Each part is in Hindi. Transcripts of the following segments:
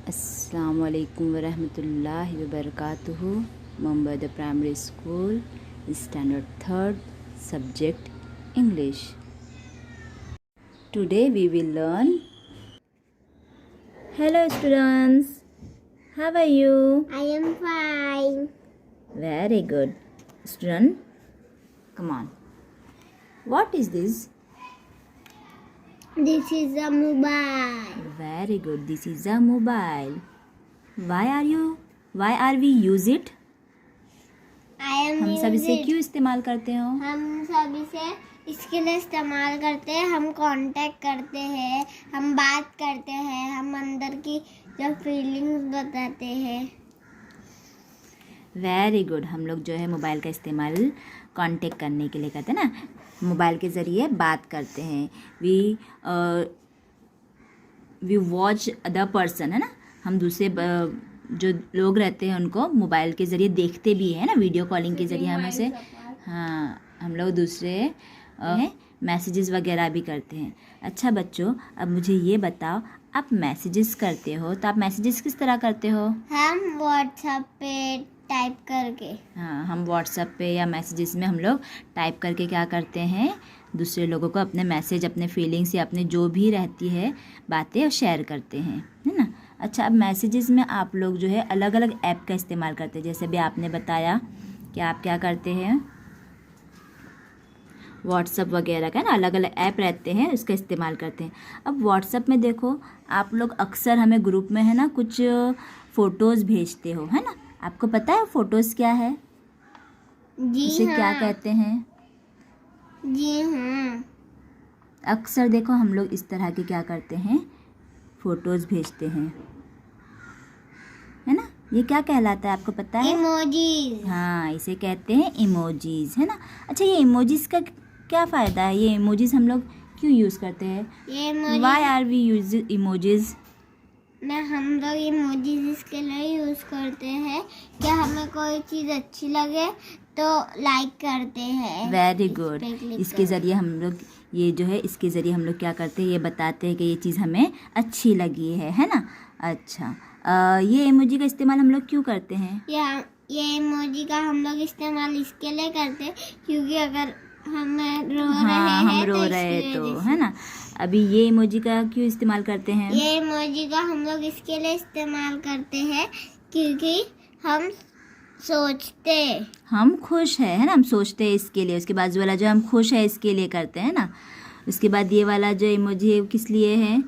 अस्सलाम वालेकुम वरहमतुल्लाहि वबरकातुहू। Mumbai primary school, standard third, subject English. Today we will learn. Hello students, how are you? I am fine. Very good. Student, come on. What is this? This is a mobile. Very good. This is a mobile. Why are we use it? हम सब इसे क्यों इस्तेमाल करते हो? हम सब इसे इसके लिए इस्तेमाल करते हैं। हम कांटेक्ट करते हैं, हम बात करते हैं, हम अंदर की जो फीलिंग्स बताते हैं। Very good. हम लोग जो है मोबाइल का इस्तेमाल कांटेक्ट करने के लिए करते हैं ना, मोबाइल के ज़रिए बात करते हैं। वी वॉच अदर पर्सन, है ना, हम दूसरे जो लोग रहते हैं उनको मोबाइल के ज़रिए देखते भी हैं ना, वीडियो कॉलिंग के ज़रिए हम उसे, हाँ, हम लोग दूसरे मैसेजेस वगैरह भी करते हैं। अच्छा बच्चों, अब मुझे ये बताओ, आप मैसेजेस करते हो तो आप मैसेजेस किस तरह करते हो? हम व्हाट्सएप पे टाइप करके। हाँ, हम व्हाट्सएप पे या मैसेजेस में हम लोग टाइप करके क्या करते हैं, दूसरे लोगों को अपने मैसेज, अपने फीलिंग्स या अपने जो भी रहती है बातें शेयर करते हैं, है ना। अच्छा, अब मैसेजेस में आप लोग जो है अलग अलग ऐप का इस्तेमाल करते हैं। जैसे भी आपने बताया कि आप क्या करते हैं, व्हाट्सएप वगैरह का ना अलग अलग ऐप रहते हैं, उसका इस्तेमाल करते हैं। अब व्हाट्सएप में देखो, आप लोग अक्सर हमें ग्रुप में, है ना, कुछ फ़ोटोज़ भेजते हो, है ना। आपको पता है फ़ोटोज़ क्या है? जी उसे हाँ। क्या कहते हैं? जी हाँ। अक्सर देखो हम लोग इस तरह के क्या करते हैं, फ़ोटोज़ भेजते हैं, है ना। ये क्या कहलाता है, आपको पता है? इमोजीज। हाँ, इसे कहते हैं इमोजीज, है ना। अच्छा, ये इमोजीज का क्या फ़ायदा है? ये इमोजीज हम लोग क्यों यूज़ करते हैं? ये why are we use emojis? हम लोग इमोजीज इसके लिए यूज़ करते हैं कि हमें कोई चीज़ अच्छी लगे तो लाइक करते हैं। Very good. इसके ज़रिए हम लोग ये जो है, इसके ज़रिए हम लोग क्या करते हैं, ये बताते हैं कि ये चीज़ हमें अच्छी लगी है ना। अच्छा, ये इमोजी का इस्तेमाल हम लोग क्यों करते हैं? ये इमोजी का हम लोग इस्तेमाल इसके लिए करते हैं क्योंकि अगर हम रो रहे हैं तो है ना। अभी ये इमोजी का क्यों इस्तेमाल करते हैं? ये इमोजी का हम लोग इसके लिए इस्तेमाल करते हैं क्योंकि हम सोचते, हम खुश है ना, हम सोचते हैं इसके लिए। उसके बाद वाला जो हम खुश है इसके लिए करते हैं ना। उसके बाद ये वाला जो इमोजी है वो किस लिए है?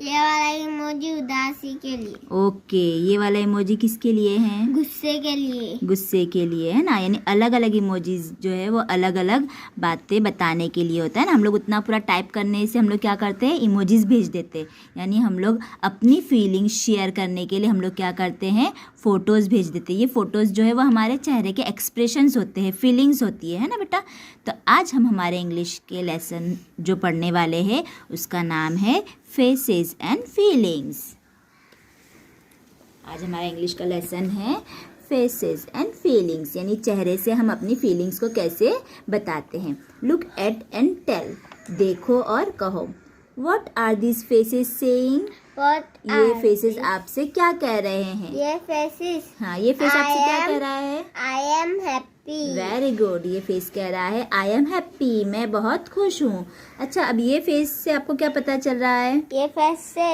ये वाला इमोजी उदासी के लिए। ओके, ये वाला इमोजी किसके लिए है? गुस्से के लिए। गुस्से के लिए, है ना। यानी अलग अलग इमोजीज जो है वो अलग अलग बातें बताने के लिए होता है ना। हम लोग उतना पूरा टाइप करने से हम लोग क्या करते हैं, इमोजीज भेज देते हैं। यानी हम लोग अपनी फीलिंग्स शेयर करने के लिए हम लोग क्या करते हैं, फ़ोटोज़ भेज देते हैं। ये फ़ोटोज़ जो है वो हमारे चेहरे के एक्सप्रेशंस होते हैं, फीलिंग्स होती है ना बेटा। तो आज हम हमारे इंग्लिश के लेसन जो पढ़ने वाले हैं उसका नाम है फेसेस एंड फीलिंग्स। आज हमारा इंग्लिश का लेसन है फेसेस एंड फीलिंग्स, यानी चेहरे से हम अपनी फीलिंग्स को कैसे बताते हैं। लुक एट एंड टेल, देखो और कहो। What are this faces saying? ये फेसेस आपसे क्या कह रहे हैं? ये फेसेस, हाँ, ये फेस आपसे क्या कह रहा है? I am happy. Very good. ये फेस कह रहा है आई एम हैप्पी, मैं बहुत खुश हूँ। अच्छा, अब ये फेस से आपको क्या पता चल रहा है? ये फेस से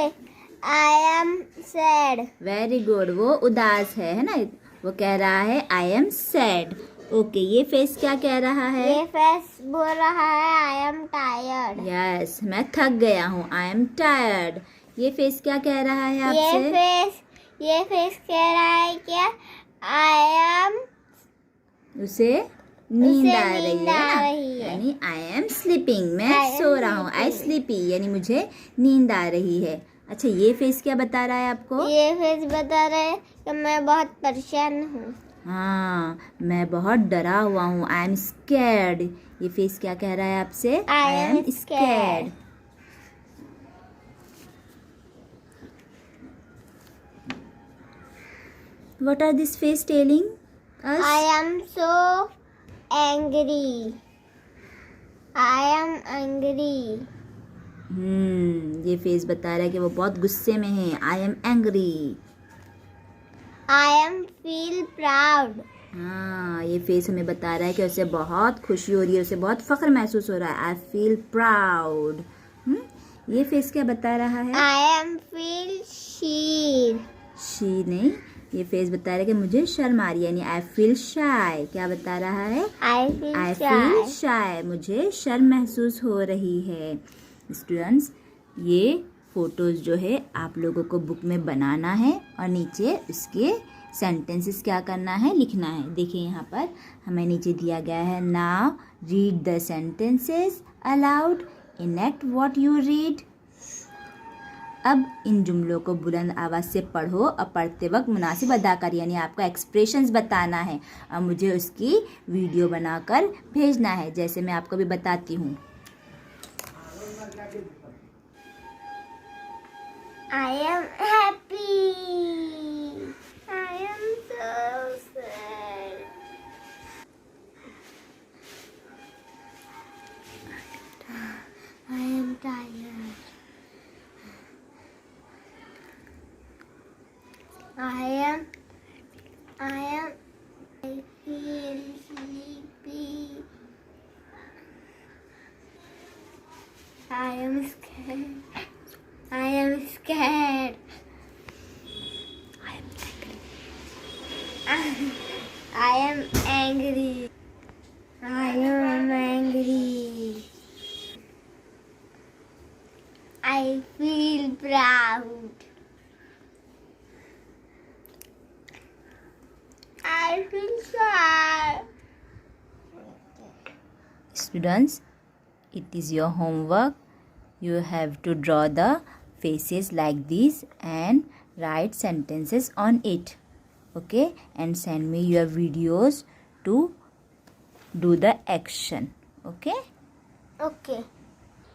I am sad. Very good, वो उदास है ना। वो कह रहा है आई एम सैड। ओके, ये फेस क्या कह रहा है? ये फेस बोल रहा है आई एम टायर्ड। यस, मैं थक गया हूँ, आई एम टायर्ड। ये फेस क्या कह रहा है आपसे? ये फेस कह रहा है क्या, आई एम, उसे नींद आ रही है ना, है। यानी आई एम स्लीपिंग, मैं सो रहा हूँ। आई स्लीपी, यानी मुझे नींद आ रही है। अच्छा, ये फेस क्या बता रहा है आपको? ये फेस बता रहा है कि मैं बहुत परेशान हूँ। हाँ, मैं बहुत डरा हुआ हूँ, आई एम स्कैर्ड। ये फेस क्या कह रहा है आपसे? I am scared. What are this face telling us? I am so angry. I am angry. ये फेस बता रहा है कि वो बहुत गुस्से में है. I am angry. I am feel proud. हाँ, ये फेस हमें बता रहा है कि उसे बहुत खुशी हो रही है, उसे बहुत फख्र महसूस हो रहा है. I feel proud. ये फेस क्या बता रहा है? I am feel sheer. She नहीं, ये फेस बता रहा है कि मुझे शर्म आ रही है, यानी आई फील शाय. क्या बता रहा है? I feel I shy. Feel shy. मुझे शर्म महसूस हो रही है. स्टूडेंट्स, ये फोटोज जो है आप लोगों को बुक में बनाना है और नीचे उसके सेंटेंसेस क्या करना है, लिखना है. देखिए यहाँ पर हमें नीचे दिया गया है. Now read the sentences allowed. Enact what you read. अब इन जुमलों को बुलंद आवाज़ से पढ़ो और पढ़ते वक्त मुनासिब अदा करिए, यानी आपको एक्सप्रेशंस बताना है और मुझे उसकी वीडियो बनाकर भेजना है, जैसे मैं आपको भी बताती हूँ. I am happy. I am so sad. I am tired. I feel sleepy. I am scared. I am scared. I am angry. I am angry. I feel proud. I feel sad. Students, it is your homework. You have to draw the faces like this and write sentences on it. Okay, and send me your videos to do the action. Okay, Okay.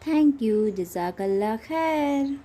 thank you. Jazakallah khair.